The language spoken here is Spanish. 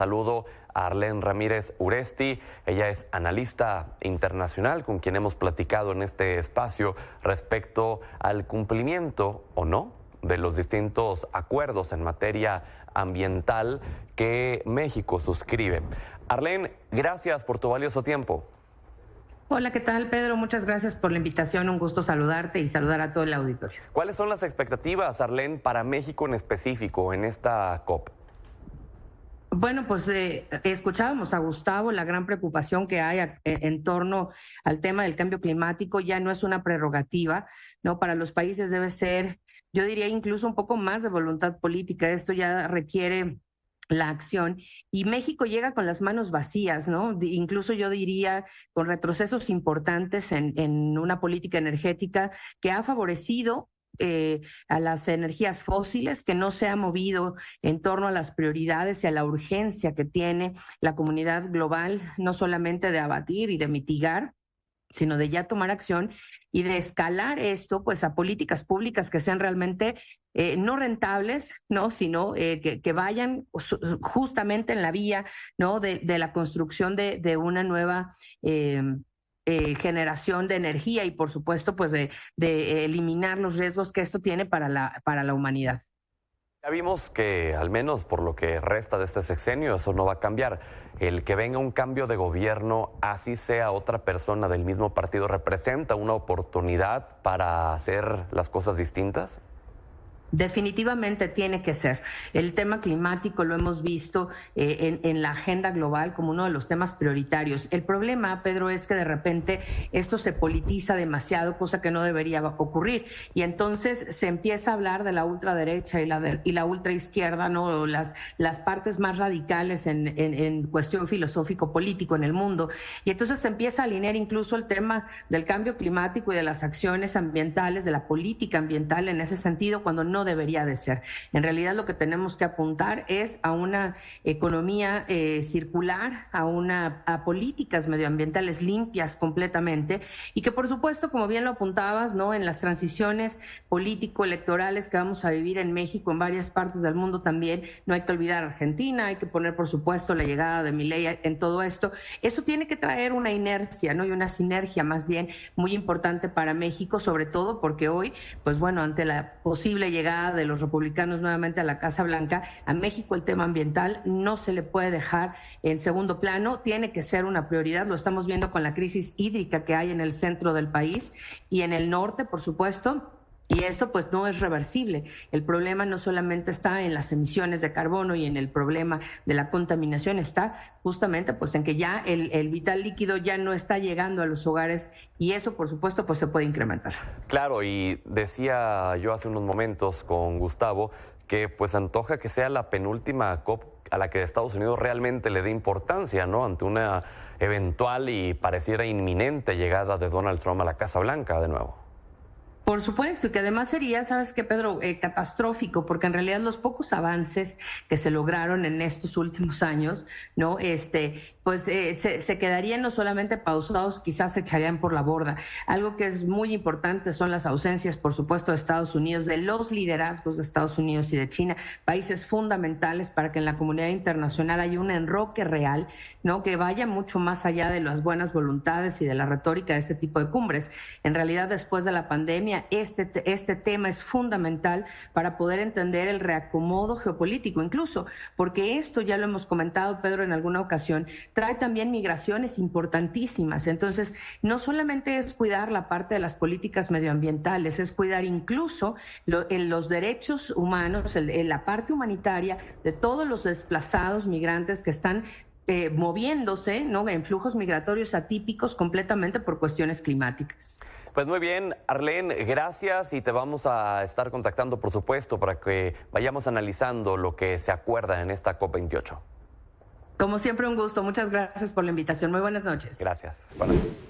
Saludo a Arlén Ramírez Uresti. Ella es analista internacional con quien hemos platicado en este espacio respecto al cumplimiento o no de los distintos acuerdos en materia ambiental que México suscribe. Arlén, gracias por tu valioso tiempo. Hola, ¿qué tal, Pedro? Muchas gracias por la invitación. Un gusto saludarte y saludar a todo el auditorio. ¿Cuáles son las expectativas, Arlén, para México en específico en esta COP? Bueno, pues escuchábamos a Gustavo, la gran preocupación que hay en torno al tema del cambio climático ya no es una prerrogativa, ¿no? Para los países debe ser, yo diría, incluso un poco más de voluntad política. Esto ya requiere la acción y México llega con las manos vacías, ¿no? Incluso yo diría con retrocesos importantes en una política energética que ha favorecido a las energías fósiles, que no se ha movido en torno a las prioridades y a la urgencia que tiene la comunidad global, no solamente de abatir y de mitigar, sino de ya tomar acción y de escalar esto pues a políticas públicas que sean realmente no rentables, ¿no? Sino que vayan justamente en la vía, ¿no? de la construcción de una nueva generación de energía y por supuesto pues de eliminar los riesgos que esto tiene para la humanidad. Ya vimos que, al menos por lo que resta de este sexenio, eso no va a cambiar. El que venga un cambio de gobierno, así sea otra persona del mismo partido, ¿representa una oportunidad para hacer las cosas distintas? Definitivamente tiene que ser. El tema climático lo hemos visto en la agenda global como uno de los temas prioritarios. El problema, Pedro, es que de repente esto se politiza demasiado, cosa que no debería ocurrir. Y entonces se empieza a hablar de la ultraderecha y la ultraizquierda, ¿no? Las partes más radicales en cuestión filosófico-político en el mundo. Y entonces se empieza a alinear incluso el tema del cambio climático y de las acciones ambientales, de la política ambiental en ese sentido, cuando no debería de ser. En realidad lo que tenemos que apuntar es a una economía circular, a políticas medioambientales limpias completamente y que por supuesto, como bien lo apuntabas, ¿no? En las transiciones político-electorales que vamos a vivir en México, en varias partes del mundo también, no hay que olvidar Argentina, hay que poner por supuesto la llegada de Milei en todo esto. Eso tiene que traer una inercia, ¿no? Y una sinergia más bien muy importante para México, sobre todo porque hoy, pues bueno, ante la posible llegada de los republicanos nuevamente a la Casa Blanca, a México el tema ambiental no se le puede dejar en segundo plano, tiene que ser una prioridad. Lo estamos viendo con la crisis hídrica que hay en el centro del país y en el norte, por supuesto. Y esto pues no es reversible. El problema no solamente está en las emisiones de carbono y en el problema de la contaminación, está justamente pues en que ya el vital líquido ya no está llegando a los hogares y eso por supuesto pues se puede incrementar. Claro, y decía yo hace unos momentos con Gustavo que pues antoja que sea la penúltima COP a la que Estados Unidos realmente le dé importancia, ¿no? Ante una eventual y pareciera inminente llegada de Donald Trump a la Casa Blanca de nuevo. Por supuesto, y que además sería, ¿sabes qué, Pedro? Catastrófico, porque en realidad los pocos avances que se lograron en estos últimos años, ¿no? Pues se quedarían no solamente pausados, quizás se echarían por la borda. Algo que es muy importante son las ausencias, por supuesto, de Estados Unidos, de los liderazgos de Estados Unidos y de China, países fundamentales para que en la comunidad internacional haya un enroque real, ¿no? Que vaya mucho más allá de las buenas voluntades y de la retórica de este tipo de cumbres. En realidad, después de la pandemia, este tema es fundamental para poder entender el reacomodo geopolítico, incluso porque esto ya lo hemos comentado, Pedro, en alguna ocasión, trae también migraciones importantísimas. Entonces, no solamente es cuidar la parte de las políticas medioambientales, es cuidar incluso los derechos humanos, la parte humanitaria de todos los desplazados migrantes que están moviéndose, ¿no? En flujos migratorios atípicos completamente por cuestiones climáticas. Pues muy bien, Arlén, gracias y te vamos a estar contactando, por supuesto, para que vayamos analizando lo que se acuerda en esta COP28. Como siempre, un gusto. Muchas gracias por la invitación. Muy buenas noches. Gracias. Buenas noches.